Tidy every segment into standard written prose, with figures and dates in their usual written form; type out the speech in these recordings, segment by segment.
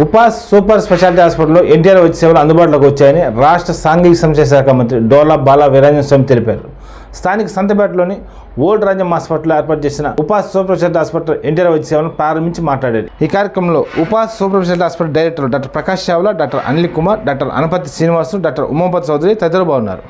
ఉపాస్ super speciality హాస్పిటల్లో ఎన్టీఆర్ వైద్య సేవలు అందుబాటులోకి వచ్చాయని రాష్ట్ర సాంఘిక సంక్షేమ శాఖ మంత్రి డోలా బాల వీరాంజన స్వామి తెలిపారు. స్థానిక సంతపేటలోని ఓల్డ్ రాజ్యం హాస్పిటల్లో ఏర్పాటు చేసిన ఉపాస్ సూపర్ స్పెషాలిటీ హాస్పిటల్ ఎన్టీఆర్ వైద్య సేవలను ప్రారంభించి మాట్లాడారు. ఈ కార్యక్రమంలో ఉపాస్ super speciality hospital director doctor Prakash Chawla, doctor Anil Kumar, doctor Anapati Srinivasu, doctor Umapati Chaudhary తదితరులు బాగున్నారు.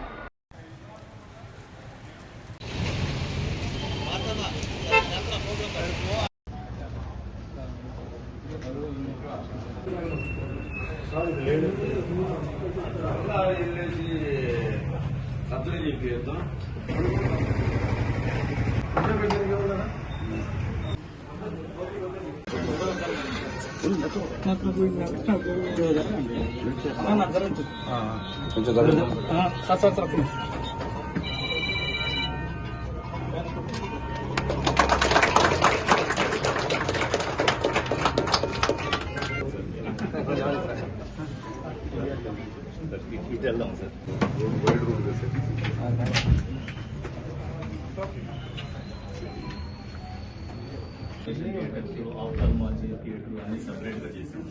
ఆఫ్థాల్మాలజీ థియేటర్ అన్ని సపరేట్గా చేసాం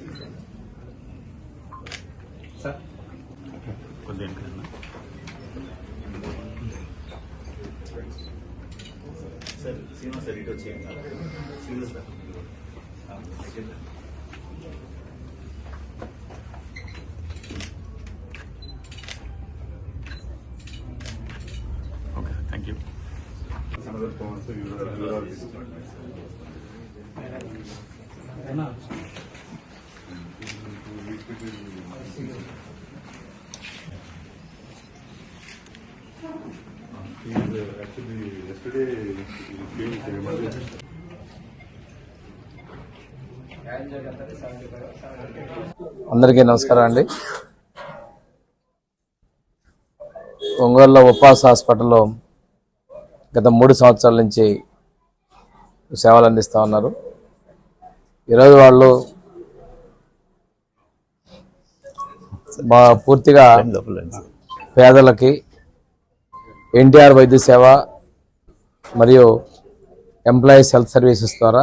సార్. కొద్దిగా సార్ శ్రీనివాస్ సార్ ఇటు వచ్చేయండి. Srinivas sir okay, thank you. అందరికీ నమస్కారం అండి. ఒంగోలులో ఉపాస్ హాస్పిటల్లో గత 3 సంవత్సరాల నుంచి సేవలు అందిస్తూ ఉన్నారు. ఈరోజు వాళ్ళు పూర్తిగా పేదలకి ఎన్టీఆర్ వైద్య సేవ మరియు ఎంప్లాయీస్ హెల్త్ సర్వీసెస్ ద్వారా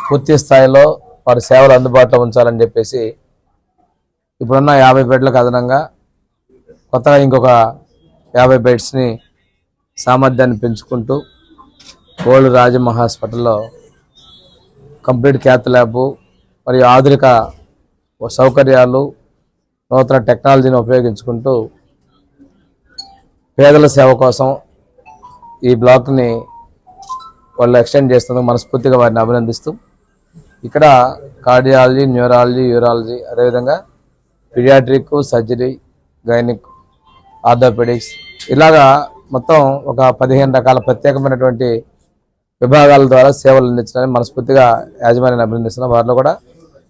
పూర్తి స్థాయిలో వారి సేవలు అందుబాటులో ఉంచాలని చెప్పేసి ఇప్పుడున్న 50 బెడ్లకు అదనంగా కొత్తగా ఇంకొక 50 బెడ్స్ని సామర్థ్యాన్ని పెంచుకుంటూ ఓల్డ్ రాజమ్మ హాస్పిటల్లో కంప్లీట్ క్యాత్ ల్యాబ్ మరియు ఆధునిక సౌకర్యాలు నూతన టెక్నాలజీని ఉపయోగించుకుంటూ పేదల సేవ కోసం ఈ బ్లాక్ని వాళ్ళు ఎక్స్టెండ్ చేస్తున్నందుకు మనస్ఫూర్తిగా వారిని అభినందిస్తూ ఇక్కడ కార్డియాలజీ, న్యూరాలజీ, యూరాలజీ, అదేవిధంగా పీడియాట్రిక్, సర్జరీ, గైనిక్, ఆర్థోపెడిక్స్ ఇలాగా మొత్తం ఒక 15 రకాల ప్రత్యేకమైనటువంటి విభాగాల ద్వారా సేవలు అందించడానికి మనస్ఫూర్తిగా యాజమాన్యాన్ని అభినందిస్తున్నాం. వారిలో కూడా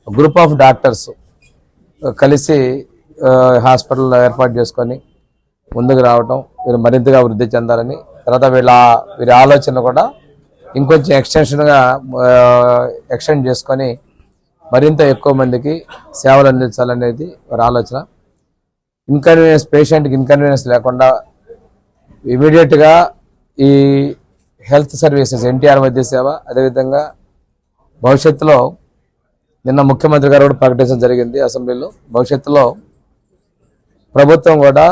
గ్రూప్ ఆఫ్ డాక్టర్స్ కలిసి హాస్పిటల్లో ఏర్పాటు చేసుకొని ముందుకు రావటం, వీరు మరింతగా వృద్ధి చెందాలని, తర్వాత వీరి ఆలోచన కూడా ఇంకొంచెం ఎక్స్టెండ్ చేసుకొని మరింత ఎక్కువ మందికి సేవలు అందించాలనేది వారి ఆలోచన. పేషెంట్కి ఇన్కన్వీనియన్స్ లేకుండా ఇమీడియట్గా ఈ హెల్త్ సర్వీసెస్ ఎన్టీఆర్ వైద్య సేవ, అదేవిధంగా భవిష్యత్తులో నిన్న ముఖ్యమంత్రి గారు కూడా ప్రకటించడం జరిగింది అసెంబ్లీలో, భవిష్యత్తులో ప్రభుత్వం కూడా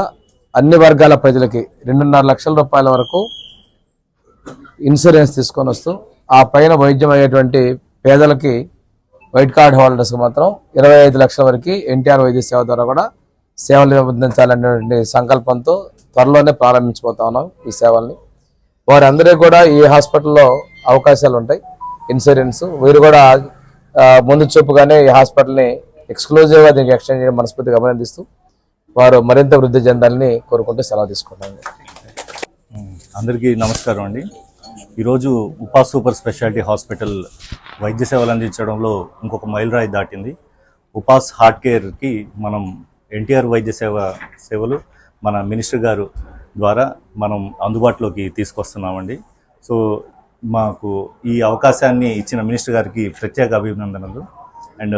అన్ని వర్గాల ప్రజలకి 2.5 లక్షల రూపాయల వరకు ఇన్సూరెన్స్ తీసుకొని వస్తూ ఆ పైన వైద్యం అయ్యేటువంటి పేదలకి వైట్ కార్డ్ హోల్డర్స్కి మాత్రం 25 లక్షల వరకు ఎన్టీఆర్ వైద్య సేవ ద్వారా కూడా సేవలు అందించాలనేటువంటి సంకల్పంతో త్వరలోనే ప్రారంభించబోతా ఉన్నాం ఈ సేవల్ని. వారందరికీ కూడా ఈ హాస్పిటల్లో అవకాశాలు ఉంటాయి. ఇన్సూరెన్స్ వీరు కూడా ముందు చూపుగానే ఈ హాస్పిటల్ని ఎక్స్క్లూజివ్గా దీనికి ఎక్స్టెండ్ చేయడం మనస్ఫూర్తిగా అభినందిస్తూ వారు మరింత వృద్ధి చెందాలని కోరుకుంటూ సెలవు తీసుకుంటాను. అందరికీ నమస్కారం అండి. ఈరోజు ఉపాస్ సూపర్ స్పెషాలిటీ హాస్పిటల్ వైద్య సేవలు అందించడంలో ఇంకొక మైలురాయి దాటింది. ఉపాస్ హార్ట్ కేర్కి మనం ఎన్టీఆర్ వైద్య సేవలు మన మినిస్టర్ గారు ద్వారా మనం అందుబాటులోకి తీసుకొస్తున్నామండి. సో మాకు ఈ అవకాశాన్ని ఇచ్చిన మినిస్టర్ గారికి ప్రత్యేక అభినందనలు. అండ్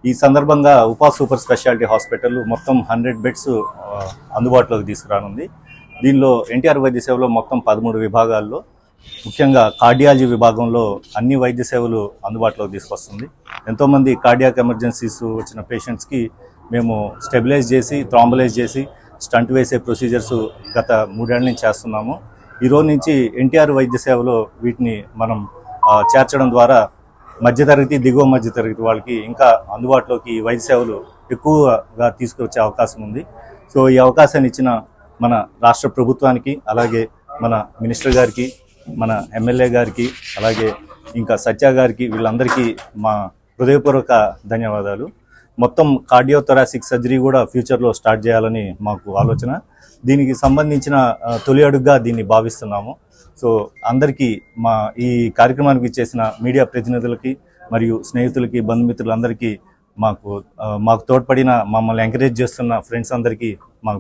ఈ సందర్భంగా ఉపాస్ సూపర్ స్పెషాలిటీ హాస్పిటల్ మొత్తం 100 బెడ్స్ అందుబాటులోకి తీసుకురానుంది. దీనిలో ఎన్టీఆర్ వైద్య సేవలో మొత్తం 13 విభాగాల్లో ముఖ్యంగా కార్డియాలజీ విభాగంలో అన్ని వైద్య సేవలు అందుబాటులోకి తీసుకొస్తుంది. ఎంతోమంది కార్డియాక్ ఎమర్జెన్సీస్ వచ్చిన పేషెంట్స్కి మేము స్టెబిలైజ్ చేసి థ్రాంబలైజ్ చేసి స్టంట్ వేసే ప్రొసీజర్స్ గత 3 ఏళ్ల నుంచి చేస్తున్నాము. ఈరోజు నుంచి ఎన్టీఆర్ వైద్య సేవలో వీటిని మనం చేర్చడం ద్వారా మధ్యతరగతి దిగువ మధ్యతరగతి వాళ్ళకి ఇంకా అందుబాటులోకి ఈ వైద్య సేవలు ఎక్కువగా తీసుకొచ్చే అవకాశం ఉంది. సో ఈ అవకాశాన్ని ఇచ్చిన మన రాష్ట్ర ప్రభుత్వానికి, అలాగే మన మినిస్టర్ గారికి, మన ఎమ్మెల్యే గారికి, అలాగే ఇంకా సత్య గారికి, వీళ్ళందరికీ మా హృదయపూర్వక ధన్యవాదాలు. మొత్తం కార్డియోథొరాసిక్ సర్జరీ కూడా ఫ్యూచర్లో స్టార్ట్ చేయాలని మాకు ఆలోచన. దీనికి సంబంధించిన తొలి అడుగుగా దీన్ని భావిస్తున్నాము. సో అందరికీ మా ఈ కార్యక్రమానికి ఇచ్చేసిన మీడియా ప్రతినిధులకి మరియు స్నేహితులకి, బంధుమిత్రులందరికీ, మాకు తోడ్పడిన, మమ్మల్ని ఎంకరేజ్ చేస్తున్న ఫ్రెండ్స్ అందరికీ మా